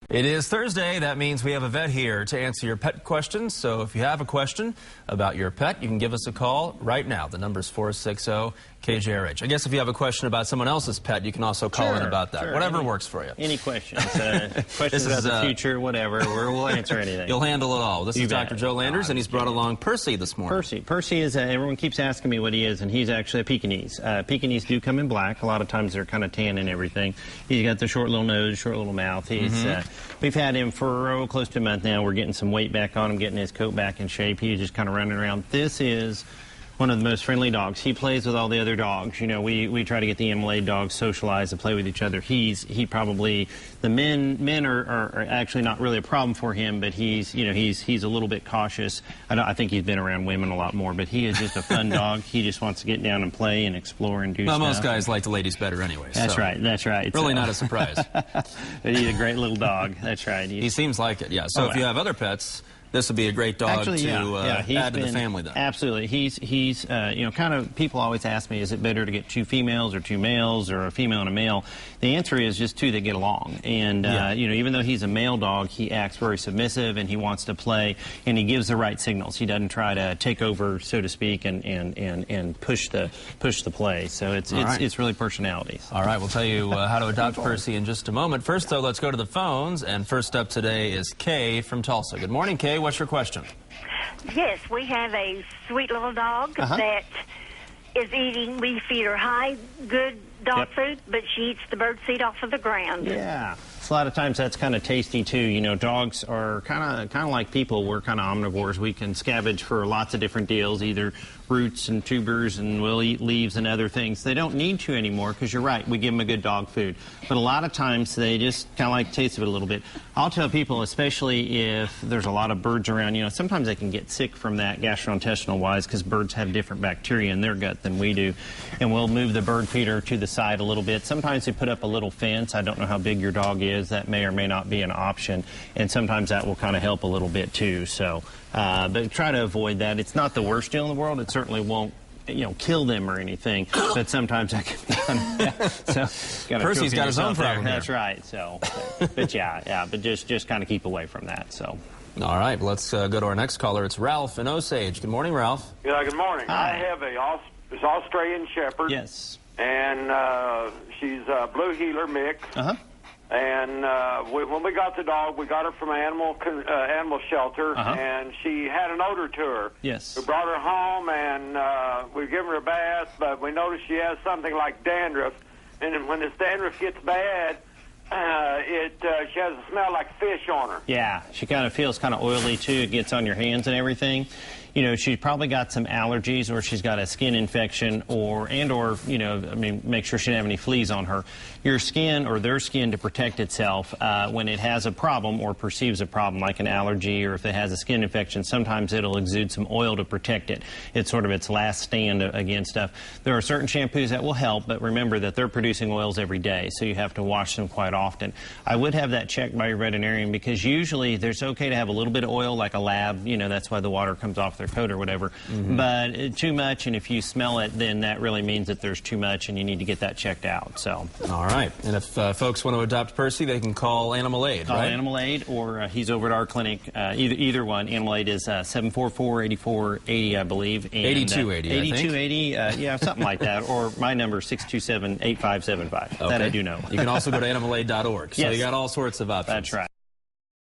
It is Thursday. That means we have a vet here to answer your pet questions. So if you have a question about your pet, you can give us a call right now. The number is 460-KJRH. I guess if you have a question about someone else's pet, you can also call in about that. Whatever works for you. Any questions. Questions about the future, whatever. We'll answer anything. You'll handle it all. This is Dr. Joe Landers, and he's brought along Percy this morning. Percy is, everyone keeps asking me what he is, and he's actually a Pekingese. Pekingese do come in black. A lot of times they're kind of tan and everything. He's got the short little nose, short little mouth. He's, we've had him for close to a month now. We're getting some weight back on him, getting his coat back in shape. He's just kind of running around. This is one of the most friendly dogs. He plays with all the other dogs. You know, we try to get the MLA dogs socialized to play with each other. He probably, the men are actually not really a problem for him, but he's a little bit cautious. I think he's been around women a lot more, but he is just a fun dog. He just wants to get down and play and explore and do stuff. Most guys like the ladies better anyway. That's right. Really not a surprise. He's a great little dog. That's right. He seems like it, yeah. So if you have other pets, this would be a great dog to add to the family then. Absolutely. He's you know, kind of, people always ask me, is it better to get 2 females or 2 males or a female and a male? The answer is just 2 that get along. And, you know, even though he's a male dog, he acts very submissive and he wants to play and he gives the right signals. He doesn't try to take over, so to speak, and push the play. So it's really personalities. All right, we'll tell you how to adopt Percy in just a moment. First, though, let's go to the phones. And first up today is Kay from Tulsa. Good morning, Kay. What's your question? Yes, we have a sweet little dog that is eating. We feed her high, good dog food, but she eats the bird seed off of the ground. Yeah. A lot of times that's kind of tasty too. You know, dogs are kind of like people. We're kind of omnivores. We can scavenge for lots of different deals, either roots and tubers, and we'll eat leaves and other things. They don't need to anymore because you're right, we give them a good dog food. But a lot of times they just kind of like the taste of it a little bit. I'll tell people, especially if there's a lot of birds around, you know, sometimes they can get sick from that gastrointestinal wise because birds have different bacteria in their gut than we do. And we'll move the bird feeder to the side a little bit. Sometimes they put up a little fence. I don't know how big your dog is. That may or may not be an option, and sometimes that will kind of help a little bit too. So, but try to avoid that. It's not the worst deal in the world. It certainly won't, you know, kill them or anything, but sometimes that can be done. So, Percy's got his own problem. That's right. So, but but just kind of keep away from that. So. All right, let's go to our next caller. It's Ralph in Osage. Good morning, Ralph. Yeah, good morning. Hi. I have this Australian Shepherd. Yes. And she's a blue heeler mix. And when we got the dog, we got her from an animal shelter, and she had an odor to her. Yes. We brought her home, and we given her a bath, but we noticed she has something like dandruff. And when this dandruff gets bad, she has a smell like fish on her. Yeah, she kind of feels kind of oily, too. It gets on your hands and everything. You know, she's probably got some allergies, or she's got a skin infection, or, you know, I mean, make sure she doesn't have any fleas on her. Your skin, or their skin, to protect itself when it has a problem or perceives a problem, like an allergy, or if it has a skin infection, sometimes it'll exude some oil to protect it. It's sort of its last stand against stuff. There are certain shampoos that will help, but remember that they're producing oils every day, so you have to wash them quite often. I would have that checked by your veterinarian, because usually there's okay to have a little bit of oil, like a lab, you know, that's why the water comes off their coat or whatever, but too much, and if you smell it, then that really means that there's too much and you need to get that checked out. So. All right. And if folks want to adopt Percy, they can call Animal Aid, Call Animal Aid, or he's over at our clinic, either one. Animal Aid is 744-8480, I believe. And, 8280, 8280, yeah, something like that, or my number is 627-8575. Okay. That I do know. You can also go to animalaid.org. So you got all sorts of options. That's right.